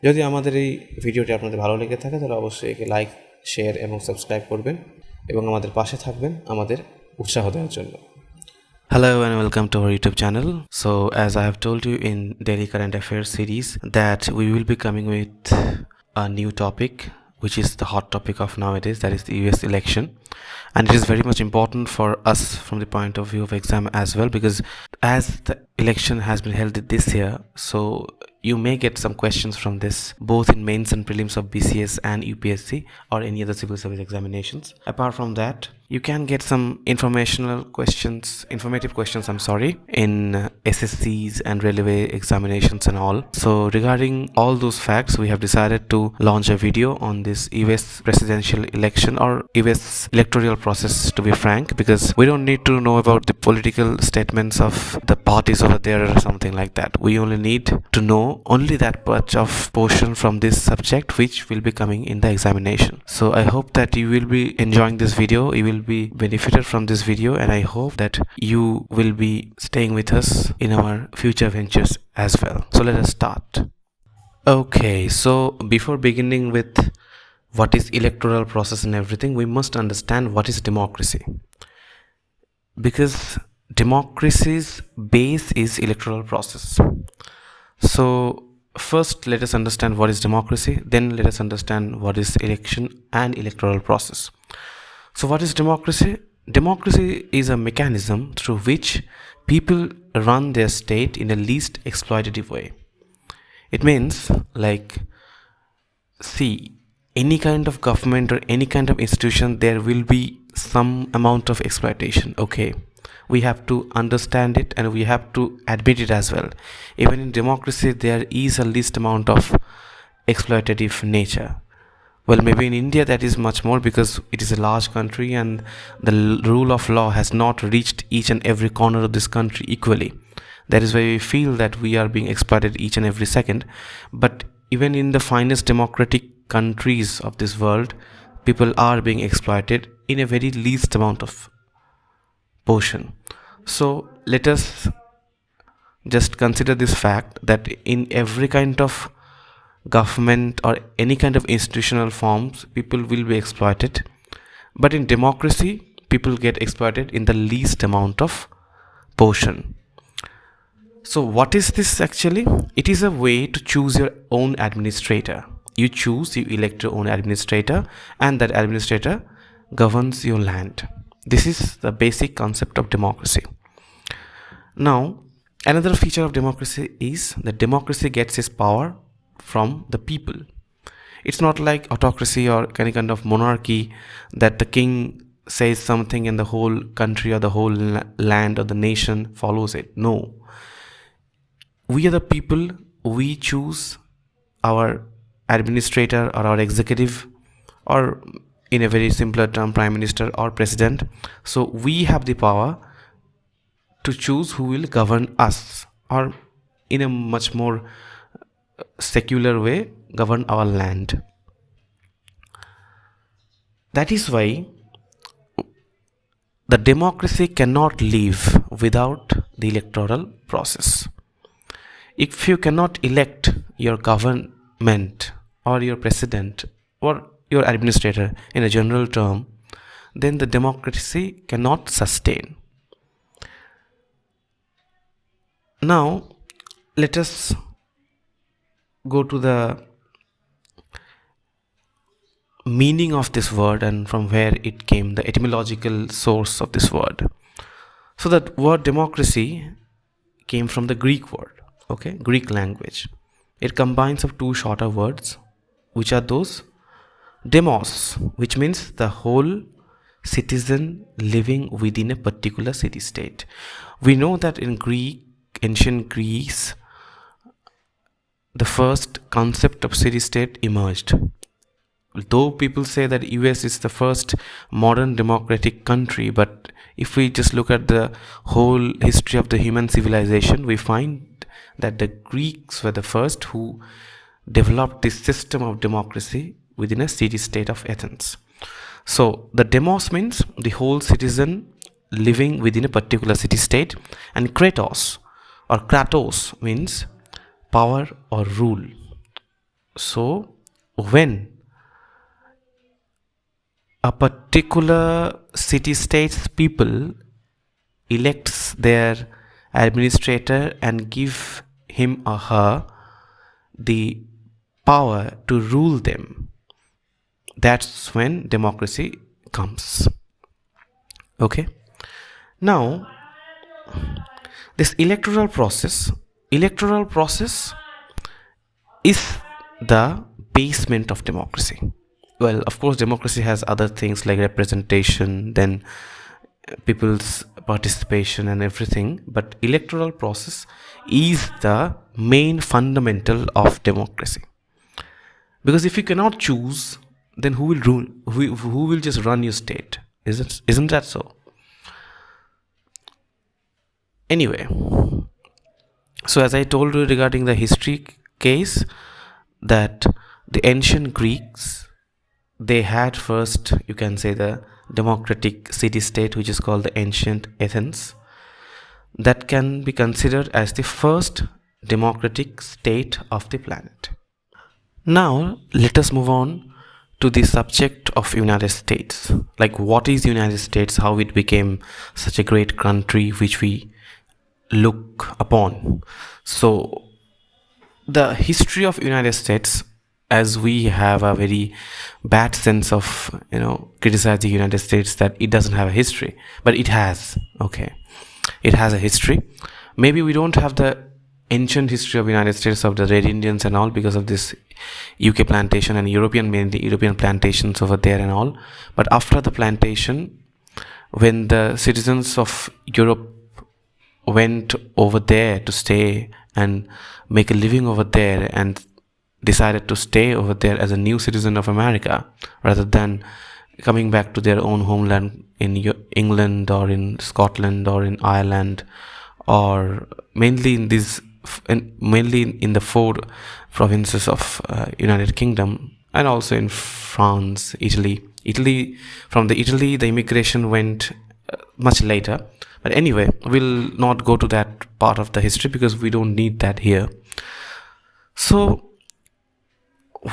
যদি আমাদের এই ভিডিওটি আপনাদের ভালো লেগে থাকে তাহলে অবশ্যই একে লাইক, শেয়ার এবং সাবস্ক্রাইব করবেন এবং আমাদের পাশে থাকবেন আমাদের উৎসাহ দেওয়ার জন্য। Hello and welcome to our YouTube channel. So as I have told you in Daily Current Affairs series that we will be coming with a new topic which is the hot topic of nowadays, that is the US election, and it is very much important for us from the point of view of exam as well, because as the election has been held this year, so you may get some questions from this both in mains and prelims of BCS and UPSC or any other civil service examinations. Apart from that, you can get some informative questions in SSCs and railway examinations and all. So regarding all those facts, we have decided to launch a video on this US presidential election or US electoral process, to be frank, because we don't need to know about the political statements of the parties over there or something like that. We only need to know only that much of portion from this subject which will be coming in the examination. So I hope that you will be enjoying this video, you will be benefited from this video, and I hope that you will be staying with us in our future ventures as well. So let us start. Okay, so before beginning with what is electoral process and everything, we must understand what is democracy, because democracy's base is electoral process. So first let us understand what is democracy, then let us understand what is election and electoral process. So what is democracy? Democracy is a mechanism through which people run their state in a least exploitative way. It means, like, see, any kind of government or any kind of institution, there will be some amount of exploitation. Okay, we have to understand it and we have to admit it as well. Even in democracy there is a least amount of exploitative nature. Well, maybe in India that is much more, because it is a large country and the rule of law has not reached each and every corner of this country equally. That is why we feel that we are being exploited each and every second. But even in the finest democratic countries of this world, people are being exploited in a very least amount of portion. So let us just consider this fact that in every kind of government or any kind of institutional forms, people will be exploited, but in democracy people get exploited in the least amount of portion. So what is this actually? It is a way to choose your own administrator. You elect your own administrator, and that administrator governs your land. This is the basic concept of democracy. Now, another feature of democracy is that democracy gets its power from the people. It's not like autocracy or any kind of monarchy that the king says something and the whole country or the whole land or the nation follows it. No. We are the people, we choose our administrator or our executive, or in a very simpler term, prime minister or president. So we have the power to choose who will govern us, or in a much more secular way, govern our land. That is why the democracy cannot live without the electoral process. If you cannot elect your government or your president or your administrator in a general term, then the democracy cannot sustain. Now let us go to the meaning of this word and from where it came, the etymological source of this word. So that word democracy came from the Greek word, Greek language. It combines of two shorter words, which are those: demos, which means the whole citizen living within a particular city state. We know that in ancient Greece, the first concept of city state emerged. Though people say that US is the first modern democratic country, but if we just look at the whole history of the human civilization, we find that the Greeks were the first who developed this system of democracy within a city state of Athens. So the demos means the whole citizen living within a particular city state, and kratos means power or rule. So when a particular city state's people elects their administrator and give him or her the power to rule them, that's when democracy comes. Okay, now this electoral process is the basement of democracy. Well, of course, democracy has other things like representation, then people's participation and everything, but electoral process is the main fundamental of democracy. Because if you cannot choose, then who will rule? Who will just run your state? Isn't that so? Anyway, so as I told you regarding the history case, that the ancient Greeks, they had first, you can say, the democratic city state, which is called the ancient Athens, that can be considered as the first democratic state of the planet. Now let us move on to the subject of United States. Like, what is United States, how it became such a great country which we look upon. So the history of United States, as we have a very bad sense of criticizing United States that it doesn't have a history, but it has. Okay, it has a history. Maybe we don't have the ancient history of United States of the Red Indians and all, because of this UK plantation and mainly European plantations over there and all. But after the plantation, when the citizens of Europe went over there to stay and make a living over there, and decided to stay over there as a new citizen of America, rather than coming back to their own homeland in England or in Scotland or in Ireland, or mainly in the four provinces of United Kingdom, and also in France, Italy. From Italy, the immigration went much later. But anyway, we'll not go to that part of the history because we don't need that here. So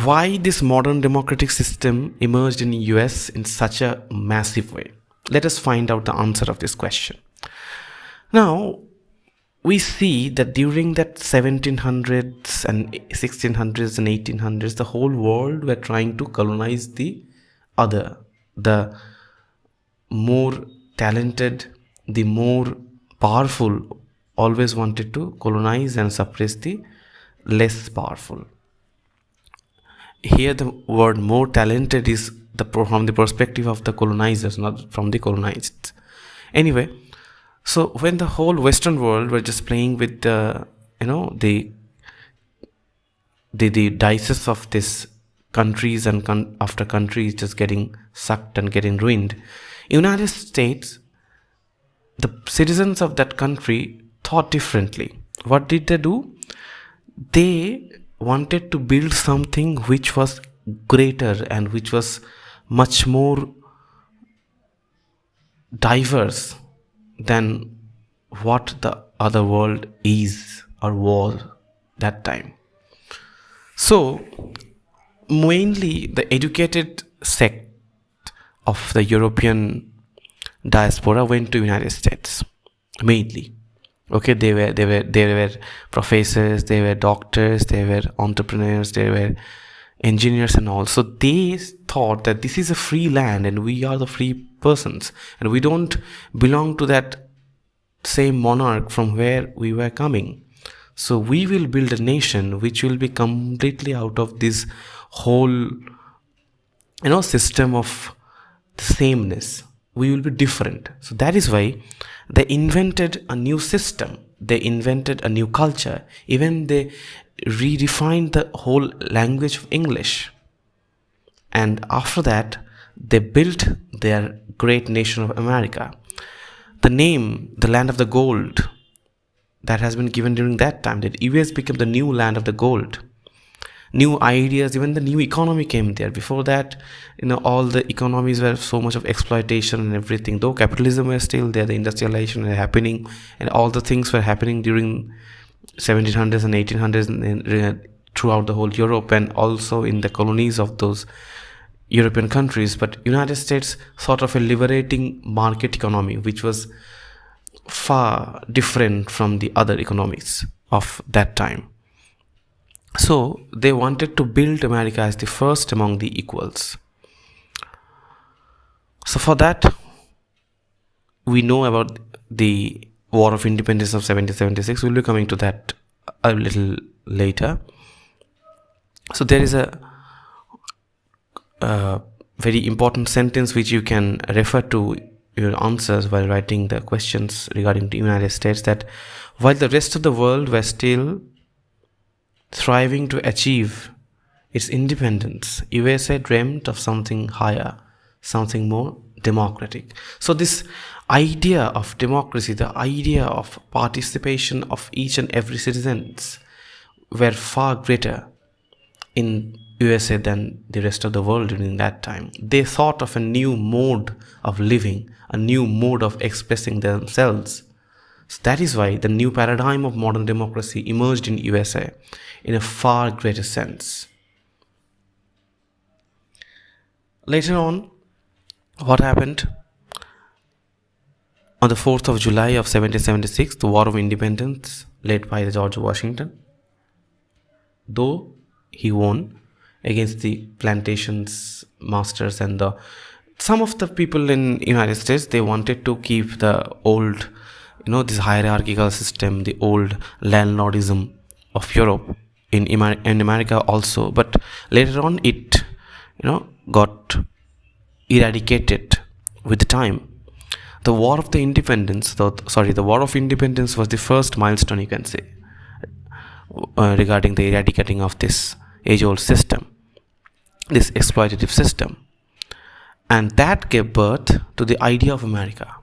why this modern democratic system emerged in the US in such a massive way? Let us find out the answer of this question. Now, we see that during that 1700s and 1600s and 1800s, the whole world were trying to colonize the more talented, the more powerful always wanted to colonize and suppress the less powerful. Here the word more talented is from the perspective of the colonizers, not from the colonized. Anyway, so when the whole Western world were just playing with the dices of this countries, and after countries just getting sucked and getting ruined, United States, the citizens of that country thought differently. What did they do? They wanted to build something which was greater and which was much more diverse than what the other world is or was that time. So mainly the educated sect of the European diaspora went to United States mainly. Okay, they were professors, they were doctors, they were entrepreneurs, they were engineers and all. So they thought that this is a free land and we are the free persons, and we don't belong to that same monarch from where we were coming. So we will build a nation which will be completely out of this whole system of sameness. We will be different. So that is why they invented a new system, they invented a new culture, even they redefined the whole language of English. And after that, they built their great nation of America. The name, the land of the gold, that has been given during that time, that US became the new land of the gold. New ideas, even the new economy came there. Before that, all the economies were so much of exploitation and everything. Though capitalism was still there, the industrialization was happening, and all the things were happening during 1700s and 1800s and throughout the whole Europe and also in the colonies of those European countries. But United States sort of a liberating market economy, which was far different from the other economies of that time. So they wanted to build America as the first among the equals. So for that, we know about the War of Independence of 1776. We'll be coming to that a little later. So there is a very important sentence which you can refer to your answers while writing the questions regarding the United States, that while the rest of the world were still thriving to achieve its independence, USA dreamt of something higher, something more democratic. So this idea of democracy, the idea of participation of each and every citizens were far greater in USA than the rest of the world during that time. They thought of a new mode of living, a new mode of expressing themselves. So that is why the new paradigm of modern democracy emerged in USA in a far greater sense. Later on, what happened? On the 4th of July of 1776, the War of Independence led by George Washington, though he won against the plantations masters and some of the people in United States, they wanted to keep the old, this hierarchical system, the old landlordism of Europe in America also. But later on, it got eradicated with the time. The War of Independence was the first milestone, you can say, regarding the eradicating of this age-old system, this exploitative system. And that gave birth to the idea of America,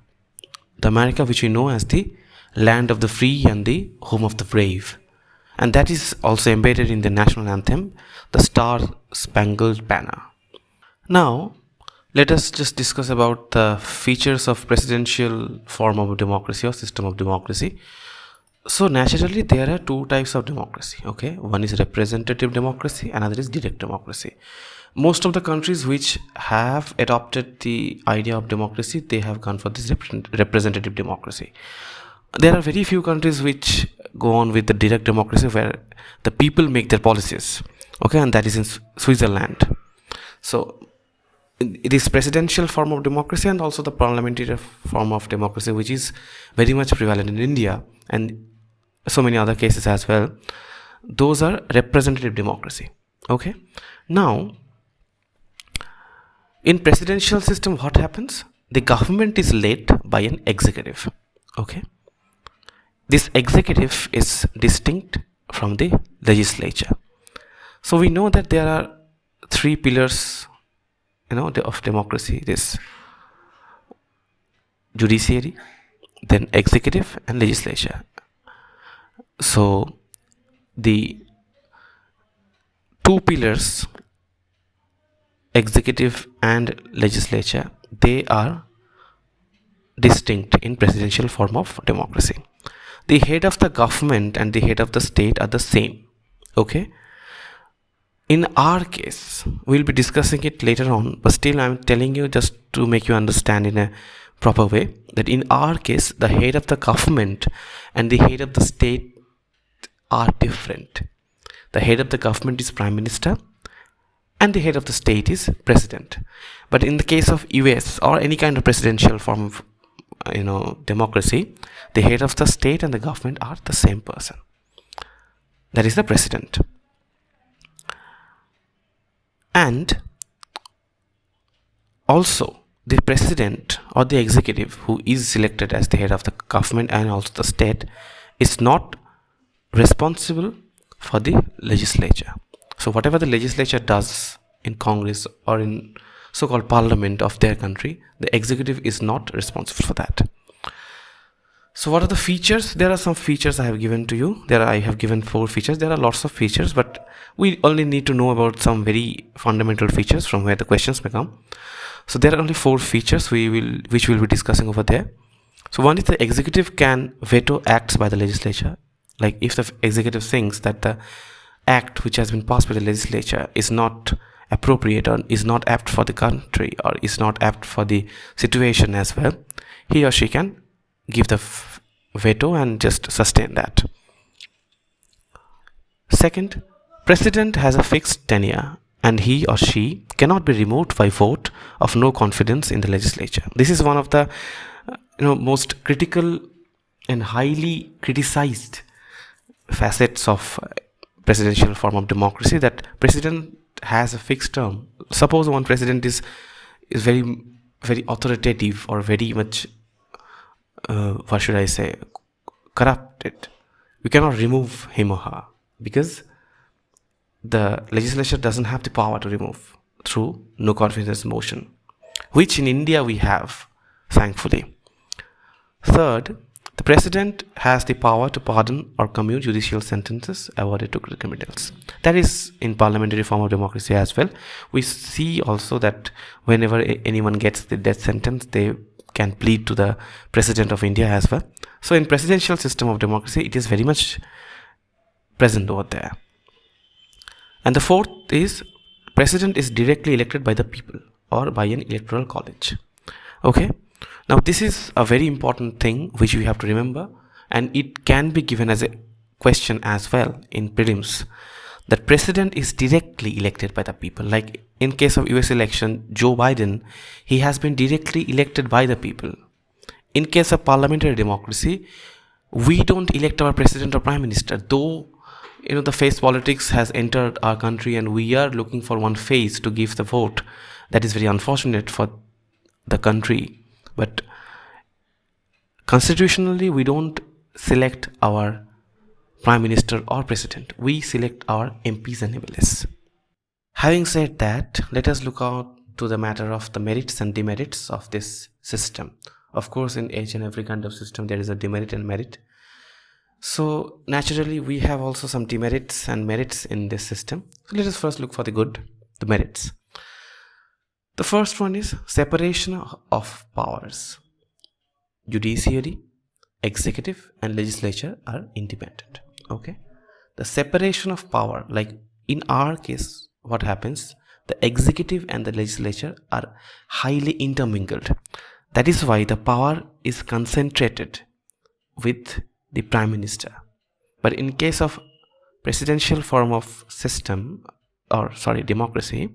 the America which we know as the land of the free and the home of the brave. And that is also embedded in the national anthem, the Star-Spangled Banner. Now, let us just discuss about the features of presidential form of democracy or system of democracy. So naturally, there are two types of democracy. Okay, one is representative democracy, another is direct democracy. Most of the countries which have adopted the idea of democracy, they have gone for this representative democracy. There are very few countries which go on with the direct democracy, where the people make their policies. Okay, and that is in Switzerland. So it is presidential form of democracy and also the parliamentary form of democracy, which is very much prevalent in India and so many other cases as well. Those are representative democracy. Okay, now in presidential system, what happens? The government is led by an executive. Okay, this executive is distinct from the legislature. So we know that there are three pillars of democracy. This judiciary, then executive and legislature. So the two pillars, executive and legislature, they are distinct in presidential form of democracy. The head of the government and the head of the state are the same. Okay, in our case, we'll be discussing it later on, but still I'm telling you just to make you understand in a proper way that in our case, the head of the government and the head of the state are different. The head of the government is Prime Minister and the head of the state is President. But in the case of US or any kind of presidential form of democracy, the head of the state and the government are the same person. That is the President. And also the President or the executive who is selected as the head of the government and also the state is not responsible for the legislature. So whatever the legislature does in Congress or in so-called parliament of their country, the executive is not responsible for that. So what are the features? There are some features I have given to you. I have given 4 features. There are lots of features, but we only need to know about some very fundamental features from where the questions may come. So there are only 4 features which we'll be discussing over there. So one is the executive can veto acts by the legislature. Like if the executive thinks that the act which has been passed by the legislature is not appropriate or is not apt for the country or is not apt for the situation as well, he or she can give the veto and just sustain that. Second, president has a fixed tenure and he or she cannot be removed by vote of no confidence in the legislature. This is one of the most critical and highly criticized facets of presidential form of democracy, that president has a fixed term. Suppose one president is very authoritative or very much what should I say, corrupted. We cannot remove him or her because the legislature doesn't have the power to remove through no confidence motion, which in India we have, thankfully. Third, the president has the power to pardon or commute judicial sentences awarded to criminals. That is in parliamentary form of democracy as well. We see also that whenever anyone gets the death sentence, they can plead to the president of India as well. So in presidential system of democracy, it is very much present over there. And the fourth is president is directly elected by the people or by an electoral college. Okay. Now this is a very important thing which we have to remember, and it can be given as a question as well in prelims, that president is directly elected by the people. Like in case of US election, Joe Biden, he has been directly elected by the people. In case of parliamentary democracy, we don't elect our president or prime minister, though the face politics has entered our country and we are looking for one face to give the vote. That is very unfortunate for the country, but constitutionally we don't select our prime minister or president, we select our MPs and MLAs. Having said that, let us look out to the matter of the merits and demerits of this system. Of course, in each and every kind of system there is a demerit and merit. So naturally we have also some demerits and merits in this system. So let us first look for the merits. The first one is separation of powers. Judiciary, executive and legislature are independent. Okay. The separation of power, like in our case, what happens? The executive and the legislature are highly intermingled. That is why the power is concentrated with the prime minister. But in case of presidential form of system, democracy,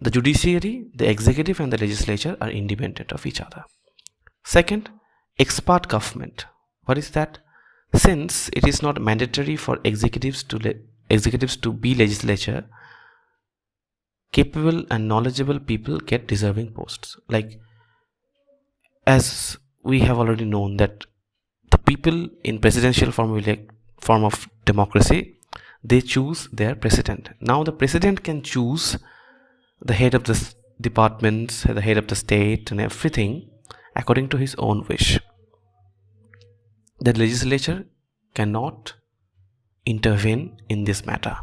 the judiciary, the executive and the legislature are independent of each other. Second, expert government. What is that? Since it is not mandatory for executives to be legislature, capable and knowledgeable people get deserving posts. Like as we have already known that the people in presidential form of democracy, they choose their president. Now the president can choose the head of the departments, the head of the state and everything according to his own wish. The legislature cannot intervene in this matter.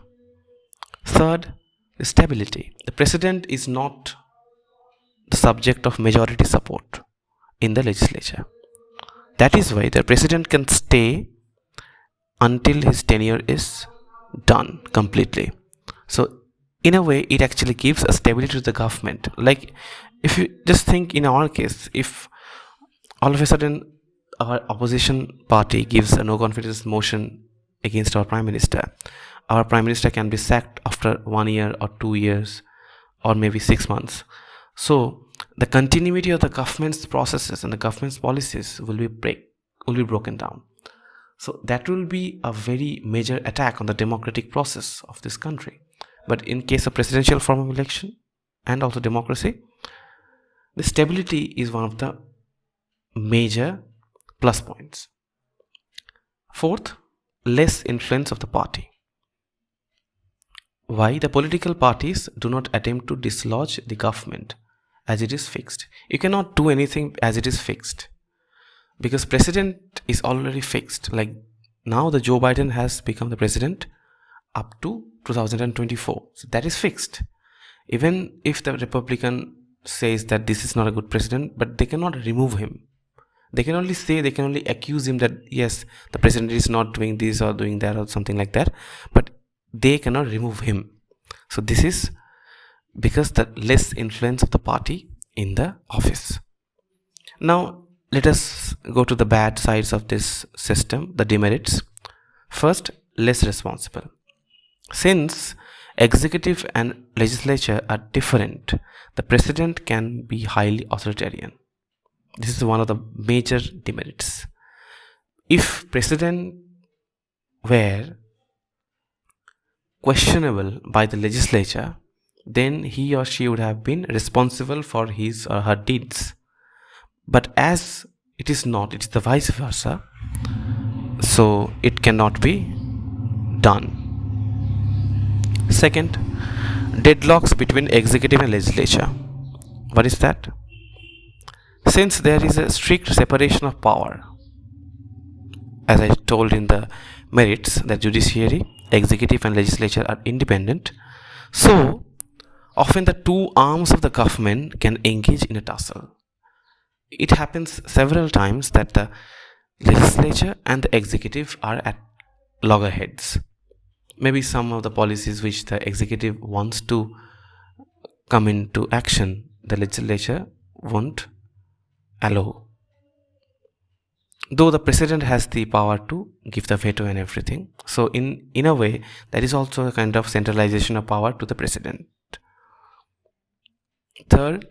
Third, stability. The president is not the subject of majority support in the legislature. That is why the president can stay until his tenure is done completely. So in a way, it actually gives a stability to the government. Like if you just think in our case, if all of a sudden our opposition party gives a no confidence motion against our prime minister can be sacked after 1 year or 2 years or maybe 6 months. So the continuity of the government's processes and the government's policies will be broken down. So that will be a very major attack on the democratic process of this country. But in case of presidential form of election and also democracy, the stability is one of the major plus points. Fourth, less influence of the party. Why? The political parties do not attempt to dislodge the government as it is fixed. You cannot do anything as it is fixed because president is already fixed. Like now the Joe Biden has become the president up to 2024. So that is fixed. Even if the Republican says that this is not a good president, but they cannot remove him. They can only accuse him that yes, the president is not doing this or doing that or something like that. But they cannot remove him. So this is because the less influence of the party in the office. Now let us go to the bad sides of this system, the demerits. First, less responsible. Since executive and legislature are different, the president can be highly authoritarian. This is one of the major demerits. If president were questionable by the legislature, then he or she would have been responsible for his or her deeds. But as it is not, it is the vice versa, so it cannot be done. Second, deadlocks between executive and legislature. What is that? Since there is a strict separation of power, as I told in the merits, that judiciary, executive and legislature are independent, so often the two arms of the government can engage in a tussle. It happens several times that the legislature and the executive are at loggerheads. Maybe some of the policies which the executive wants to come into action, the legislature won't allow. Though the president has the power to give the veto and everything. So in a way, there is also a kind of centralization of power to the president. Third,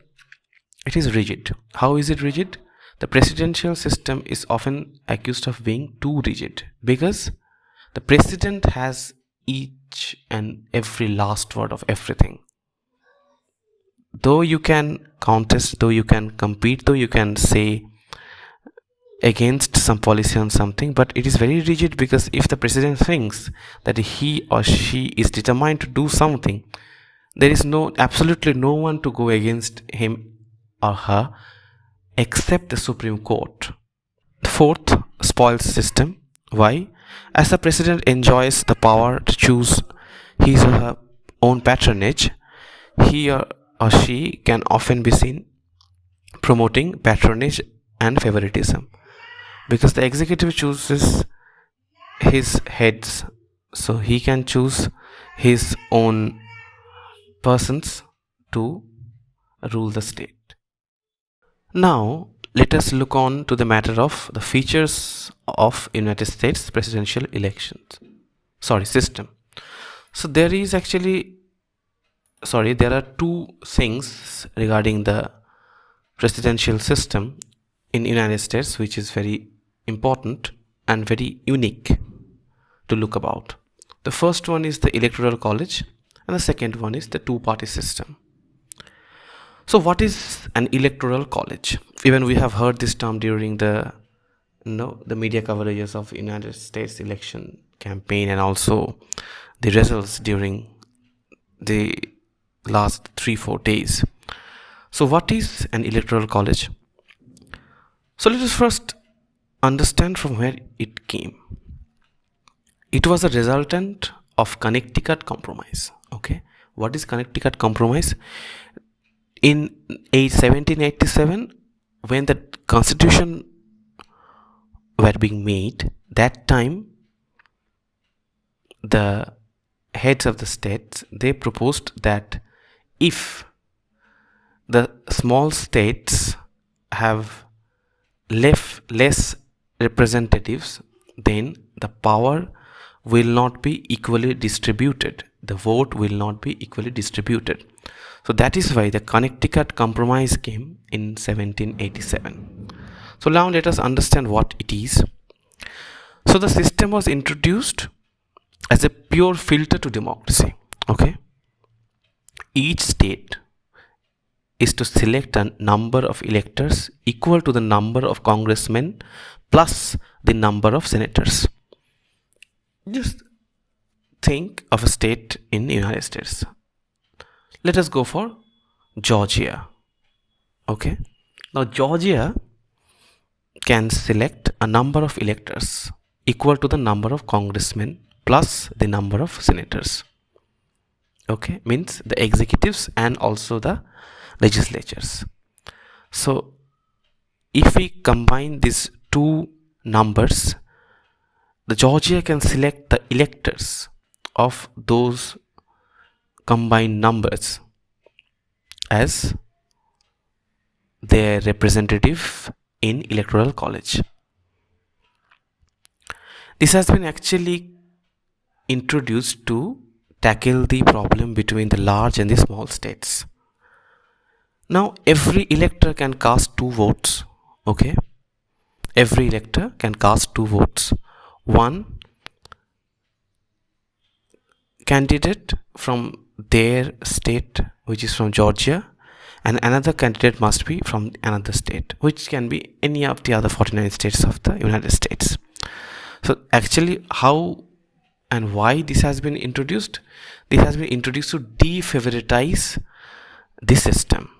it is rigid. How is it rigid? The presidential system is often accused of being too rigid because the president has each and every last word of everything. Though you can contest, though you can compete, though you can say against some policy on something, but it is very rigid because if the president thinks that he or she is determined to do something, there is absolutely no one to go against him or her except the Supreme Court. Fourth, spoils system. Why? As the president enjoys the power to choose his or her own patronage, he or she can often be seen promoting patronage and favoritism because the executive chooses his heads, so he can choose his own persons to rule the state. Now let us look on to the matter of the features of United States presidential system. So there are two things regarding the presidential system in United States which is very important and very unique to look about. The first one is the Electoral College and the second one is the two-party system. So what is an Electoral College? Even we have heard this term during the media coverages of United States election campaign and also the results during the last 3-4 days. So what is an Electoral College? So let us first understand from where it came. It was a resultant of Connecticut Compromise. Okay, what is Connecticut Compromise? In 1787, when the constitution were being made, that time the heads of the states, they proposed that if the small states have less representatives, then the power will not be equally distributed. The vote will not be equally distributed. So that is why the Connecticut Compromise came in 1787. So now let us understand what it is. So the system was introduced as a pure filter to democracy. Okay, each state is to select a number of electors equal to the number of congressmen plus the number of senators. Just think of a state in the United States. Let us go for Georgia. Okay, now Georgia can select a number of electors equal to the number of congressmen plus the number of senators. Okay, means the executives and also the legislatures. So if we combine these two numbers, the Georgia can select the electors of those combined numbers as their representative in electoral college. This has been actually introduced to tackle the problem between the large and the small states. Now every elector can cast 2 votes. Okay, every elector can cast 2 votes. One candidate from their state, which is from Georgia, and another candidate must be from another state, which can be any of the other 49 states of the United States. So actually, how and why this has been introduced? This has been introduced to defavoritize this system.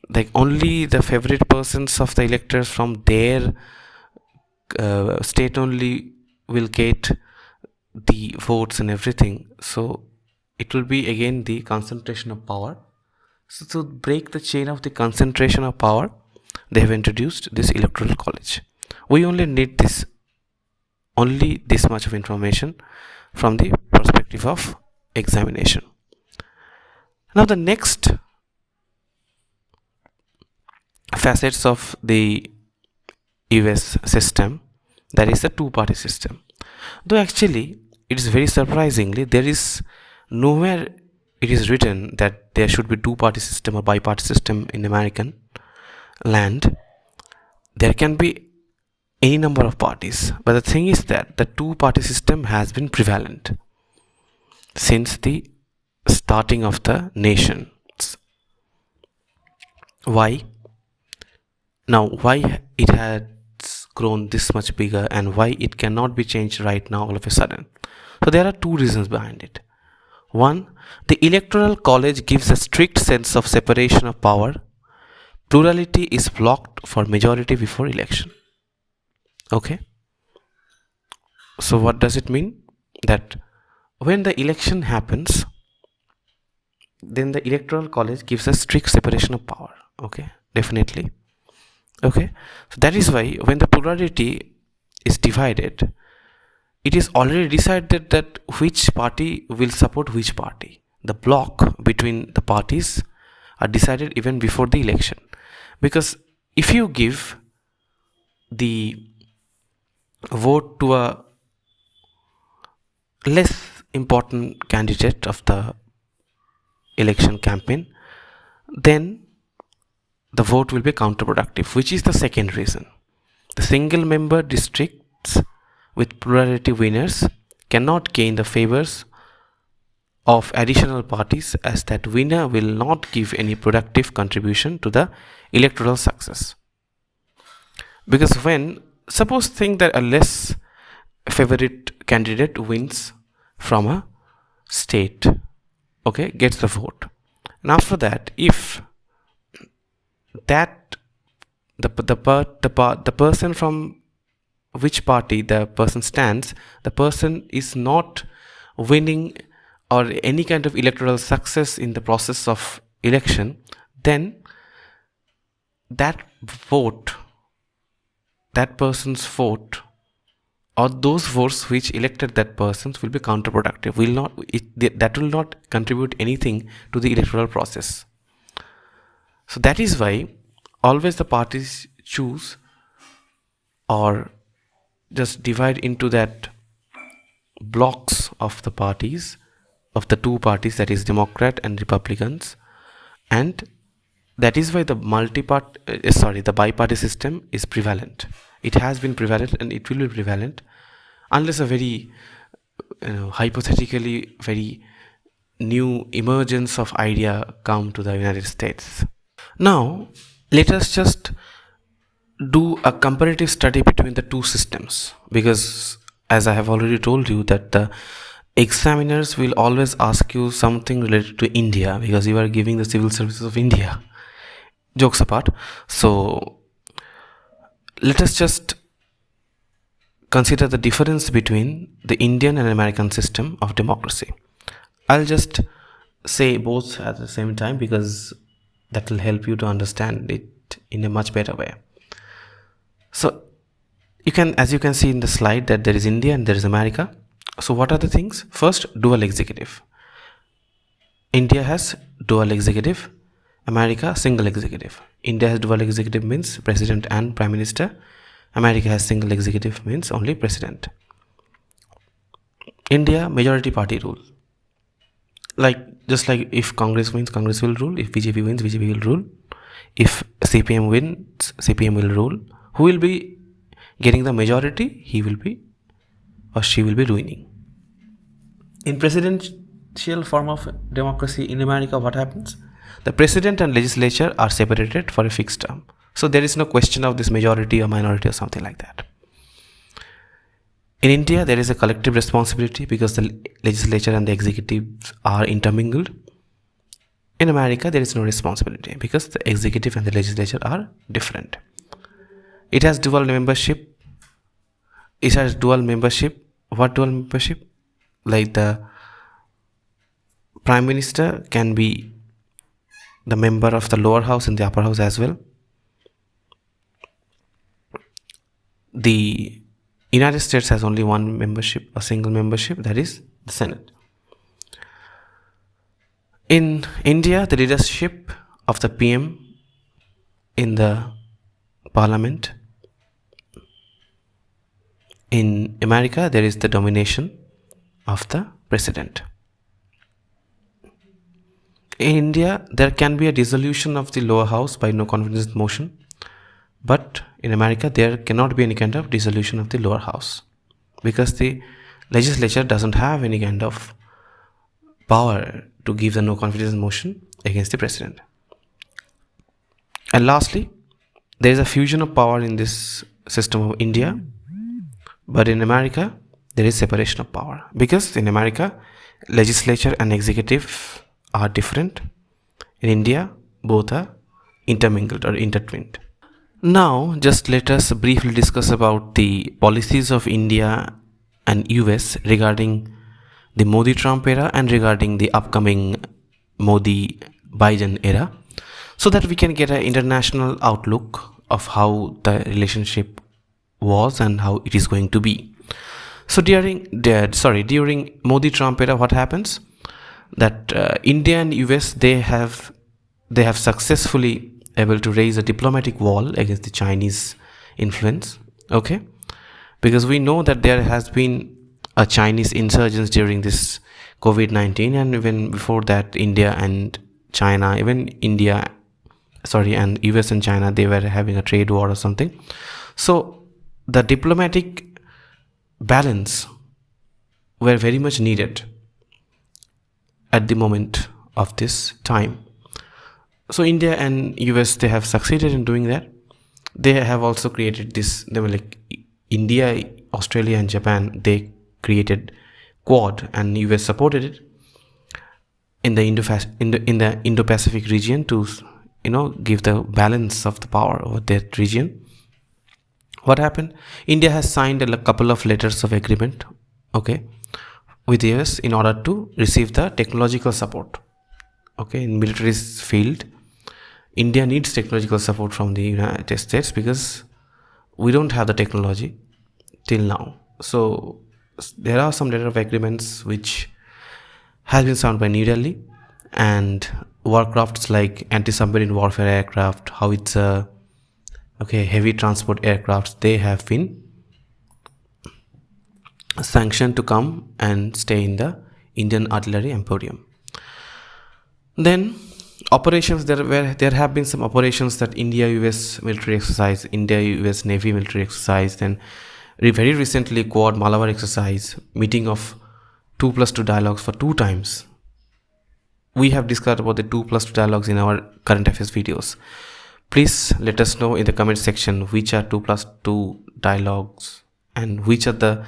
Like only the favorite persons of the electors from their state only will get the votes and everything. So it will be again the concentration of power. So to break the chain of the concentration of power, they have introduced this electoral college. We only need this much of information from the perspective of examination. Now the next facets of the US system, that is the two-party system. Though actually it is very surprisingly, there is nowhere it is written that there should be two-party system or bi-party system in American land. There can be any number of parties, but the thing is that the two-party system has been prevalent since the starting of the nation. Why? Now, why it has grown this much bigger and why it cannot be changed right now all of a sudden? So there are two reasons behind it. One, the electoral college gives a strict sense of separation of power. Plurality is blocked for majority before election. Okay, so what does it mean? That when the election happens, then the electoral college gives a strict separation of power. Okay, definitely. Okay, so that is why when the plurality is divided, it is already decided that which party will support which party. The block between the parties are decided even before the election, because if you give the vote to a less important candidate of the election campaign, then the vote will be counterproductive, which is the second reason. The single member districts with plurality winners cannot gain the favors of additional parties, as that winner will not give any productive contribution to the electoral success. Because when suppose think that a less favorite candidate wins from a state, okay, gets the vote, and after that, if that the person from which party the person stands, the person is not winning or any kind of electoral success in the process of election, then that vote, that person's vote, or those votes which elected that person will be counterproductive. That will not contribute anything to the electoral process. So that is why always the parties choose or just divide into that blocks of the parties, of the two parties, that is Democrat and Republicans, and that is why the the bi-party system is prevalent. It has been prevalent and it will be prevalent unless a very hypothetically very new emergence of idea come to the United States. Now let us just do a comparative study between the two systems, because as I have already told you that the examiners will always ask you something related to India, because you are giving the civil services of India. Jokes apart, so let us just consider the difference between the Indian and American system of democracy. I'll just say both at the same time, because that will help you to understand it in a much better way. So as you can see in the slide, that there is India and there is America. So what are the things? First, dual executive. India has dual executive, America single executive. India has dual executive means president and prime minister. America has single executive means only president. India majority party rule. Just like if Congress wins, Congress will rule. If BJP wins, BJP will rule. If CPM wins, CPM will rule. Who will be getting the majority? He will be or she will be ruining. In presidential form of democracy in America, what happens? The president and legislature are separated for a fixed term. So there is no question of this majority or minority or something like that. In India, there is a collective responsibility because the legislature and the executive are intermingled. In America, there is no responsibility because the executive and the legislature are different. It has dual membership. What dual membership? Like the prime minister can be the member of the lower house and the upper house as well. The United States has only one membership, a single membership, that is the Senate. In India, the leadership of the PM in the parliament. In America, there is the domination of the president. In India, there can be a dissolution of the lower house by no confidence motion, but in America, there cannot be any kind of dissolution of the lower house because the legislature doesn't have any kind of power to give the no confidence motion against the president. And lastly, there is a fusion of power in this system of India, but in America, there is separation of power because in America, legislature and executive are different. In India, both are intermingled or intertwined. Now, just let us briefly discuss about the policies of India and US regarding the Modi-Trump era and regarding the upcoming Modi-Biden era, so that we can get an international outlook of how the relationship was and how it is going to be. So during Modi-Trump era, what happens? That India and US they have successfully able to raise a diplomatic wall against the Chinese influence. Okay, because we know that there has been a Chinese insurgence during this COVID-19, and even before that, India and China, and US and China, they were having a trade war or something. So the diplomatic balance were very much needed at the moment of this time. So India and US, they have succeeded in doing that. They have also created this, they were like India, Australia and Japan, they created Quad and US supported it in the Indo-Pacific region to give the balance of the power over that region. What happened? India has signed a couple of letters of agreement, okay, with the US in order to receive the technological support. Okay, in military field, India needs technological support from the United States because we don't have the technology till now. So there are some letter of agreements which has been signed by New Delhi, and warcrafts like anti-submarine warfare aircraft, howitzer, heavy transport aircrafts, they have been sanctioned to come and stay in the Indian artillery emporium. Then operations, there have been some operations that India-US military exercise, India-US Navy military exercise, then very recently Quad Malabar exercise, meeting of 2+2 dialogues for 2 times. We have discussed about the 2+2 dialogues in our current affairs videos. Please let us know in the comment section which are 2+2 dialogues and which are the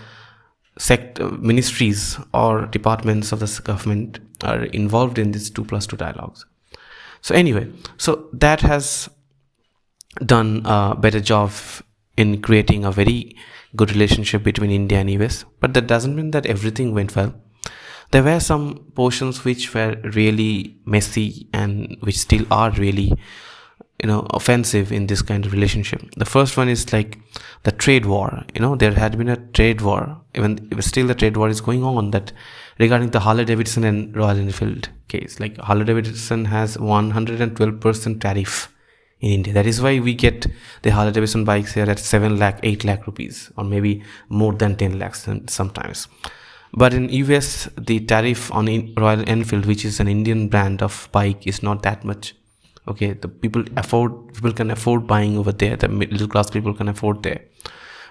ministries or departments of the government are involved in these 2+2 dialogues. So anyway, so that has done a better job in creating a very good relationship between India and US, but that doesn't mean that everything went well. There were some portions which were really messy and which still are really offensive in this kind of relationship. The first one is like the trade war. There had been a trade war, even still the trade war is going on, that regarding the Harley Davidson and Royal Enfield case. Like Harley Davidson has 112% tariff in India. That is why we get the Harley Davidson bikes here at 7 lakh, 8 lakh rupees, or maybe more than 10 lakhs sometimes. But in US, the tariff on Royal Enfield, which is an Indian brand of bike, is not that much. Okay, the people can afford buying over there. The middle class people can afford there.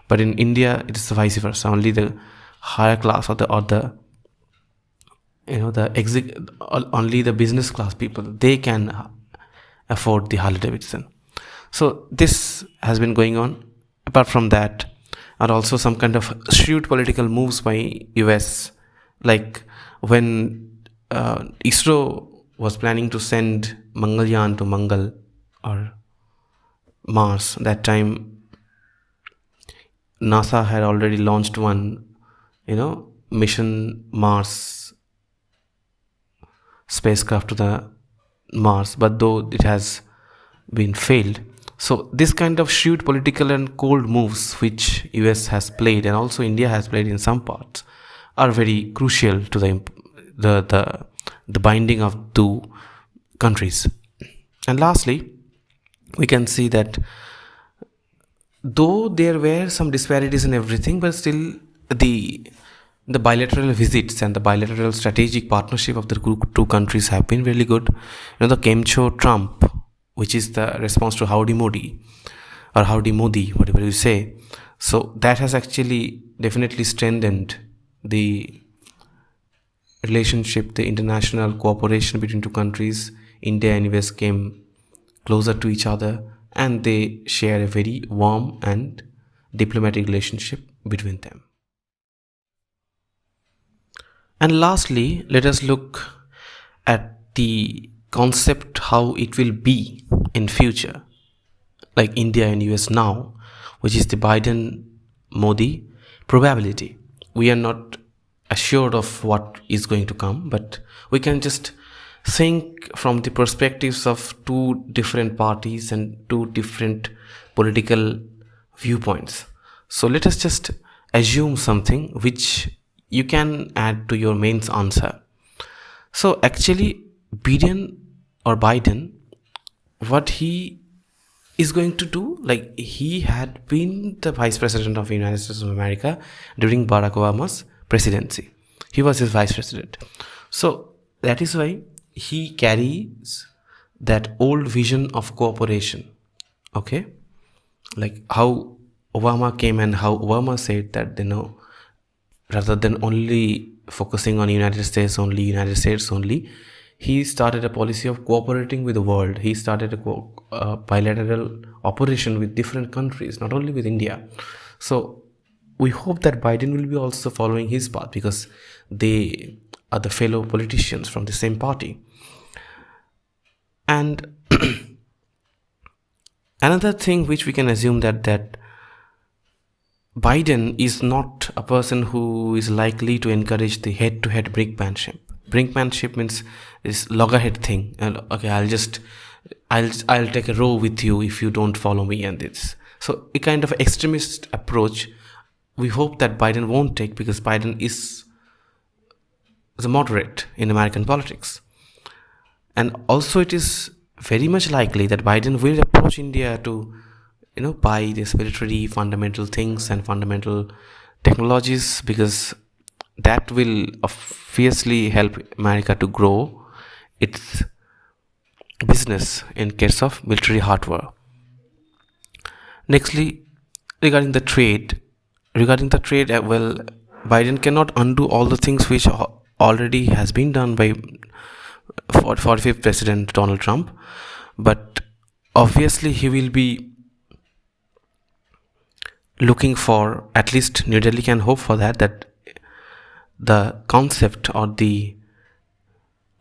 But in India, it is vice versa. Only the higher class only the business class people, they can afford the Harley Davidson. So this has been going on. Apart from that, are also some kind of shrewd political moves by US, like when ISRO was planning to send Mangalyaan to Mangal or Mars. That time NASA had already launched one, mission Mars spacecraft to the Mars, but though it has been failed. So this kind of shrewd political and cold moves which US has played, and also India has played in some parts, are very crucial to the binding of two countries. And lastly, we can see that though there were some disparities in everything, but still the bilateral visits and the bilateral strategic partnership of the two countries have been really good. The Kemcho Trump, which is the response to Howdy Modi, or Howdy Modi, whatever you say. So that has actually definitely strengthened the relationship, the international cooperation between two countries. India and US came closer to each other, and they share a very warm and diplomatic relationship between them. And lastly, let us look at the concept how it will be in future, like India and US now, which is the Biden-Modi probability. We are not assured of what is going to come, but we can just think from the perspectives of two different parties and two different political viewpoints. So let us just assume something which you can add to your main answer. So actually Biden, what he is going to do, like he had been the vice president of the United States of America during Barack Obama's presidency. He was his vice president. So that is why he carries that old vision of cooperation. Okay, like how Obama came and how Obama said that, rather than only focusing on United States only, he started a policy of cooperating with the world. He started a bilateral operation with different countries, not only with India. So we hope that Biden will be also following his path, because they are the fellow politicians from the same party. And another thing which we can assume that Biden is not a person who is likely to encourage the head-to-head brinkmanship. Brinkmanship means this loggerhead thing. And okay, I'll take a row with you if you don't follow me and this. So a kind of extremist approach we hope that Biden won't take, because Biden is the moderate in American politics. And also it is very much likely that Biden will approach India to buy these military fundamental things and fundamental technologies, because that will obviously help America to grow its business in case of military hardware. Nextly, regarding the trade, well, Biden cannot undo all the things which already has been done by 45th President Donald Trump, but obviously he will be looking for, at least New Delhi can hope for that the concept or the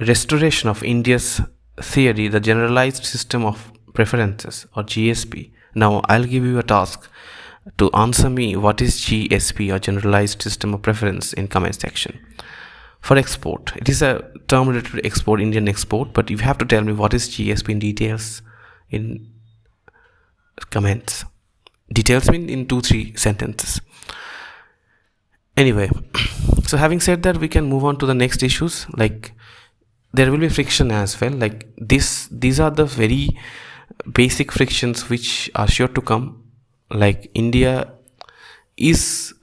restoration of India's theory, the generalized system of preferences, or GSP. Now I'll give you a task to answer me what is GSP, or generalized system of preference, in comment section. For export, it is a term related to export, Indian export, but you have to tell me what is GSP in details in comments. Details mean in 2-3 sentences. Anyway, so having said that, we can move on to the next issues. Like, there will be friction as well. Like these are the very basic frictions which are sure to come. Like, India is,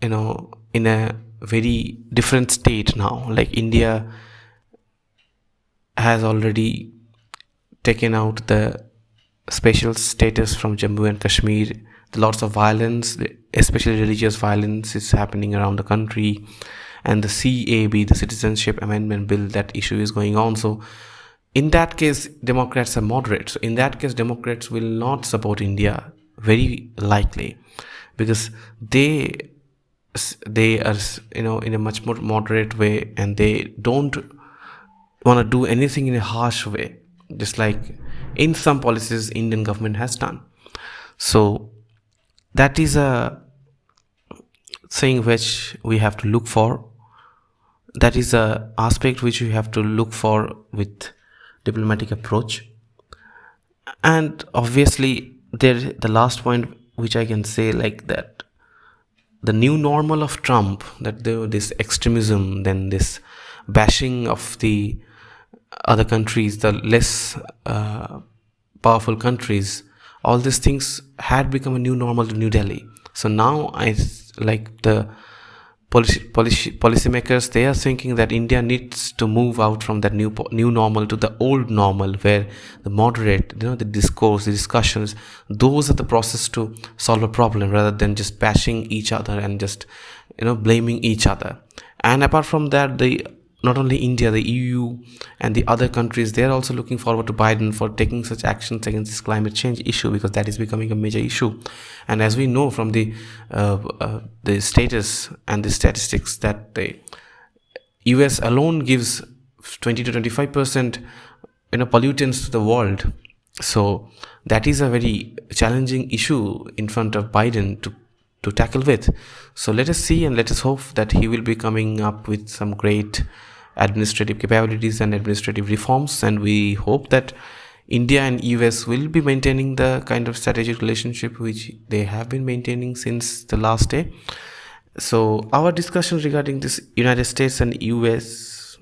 in a very different state now. Like, India has already taken out the special status from Jammu and Kashmir. Lots of violence, especially religious violence, is happening around the country. And the CAB, the Citizenship Amendment Bill, that issue is going on. So in that case, Democrats are moderate. So in that case, Democrats will not support India, very likely, because they are, in a much more moderate way, and they don't want to do anything in a harsh way, just like in some policies Indian government has done. So that is a thing which we have to look for. That is a aspect which we have to look for with diplomatic approach. And obviously, the last point which I can say, like that, the new normal of Trump, that this extremism, then this bashing of the other countries, the less powerful countries, all these things had become a new normal to New Delhi. So now the policymakers, they are thinking that India needs to move out from that new normal to the old normal, where the moderate, the discourse, the discussions, those are the process to solve a problem, rather than just bashing each other and just blaming each other. And apart from that, not only India, the EU and the other countries, they are also looking forward to Biden for taking such actions against this climate change issue, because that is becoming a major issue. And as we know from the status and the statistics, that the US alone gives 20 to 25% pollutants to the world. So that is a very challenging issue in front of Biden to tackle with. So let us see, and let us hope that he will be coming up with some great administrative capabilities and administrative reforms, and we hope that India and US will be maintaining the kind of strategic relationship which they have been maintaining since the last day. So our discussion regarding this United States and US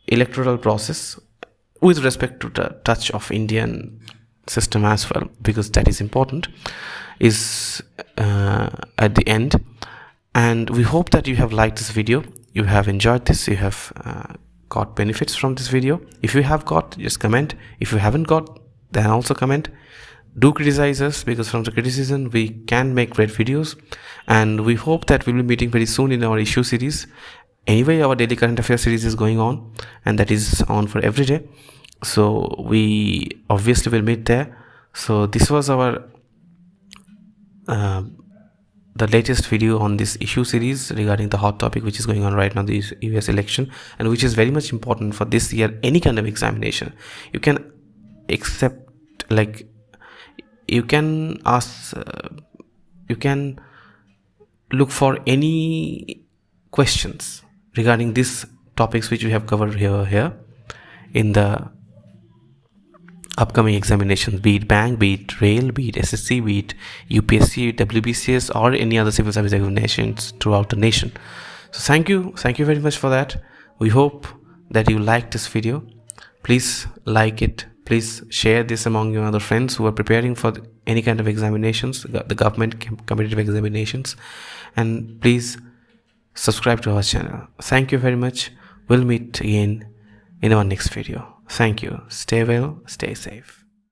electoral process, with respect to the touch of Indian system as well, because that is important, is at the end. And we hope that you have liked this video, you have enjoyed this, you have got benefits from this video. If you have got, just comment. If you haven't got, then also comment. Do criticize us, because from the criticism we can make great videos. And we hope that we'll be meeting very soon in our issue series. Anyway, our daily current affairs series is going on, and that is on for every day. So we obviously will meet there. So this was our the latest video on this issue series regarding the hot topic which is going on right now, the US election, and which is very much important for this year. Any kind of examination, you can accept, like, you can ask, you can look for any questions regarding these topics which we have covered here in the upcoming examinations, be it bank, be it rail, be it SSC, be it UPSC, WBCS, or any other civil service examinations throughout the nation. So thank you very much for that. We hope that you liked this video. Please like it, please share this among your other friends who are preparing for any kind of examinations, the government competitive examinations, and please subscribe to our channel. Thank you very much. We'll meet again in our next video. Thank you. Stay well, stay safe.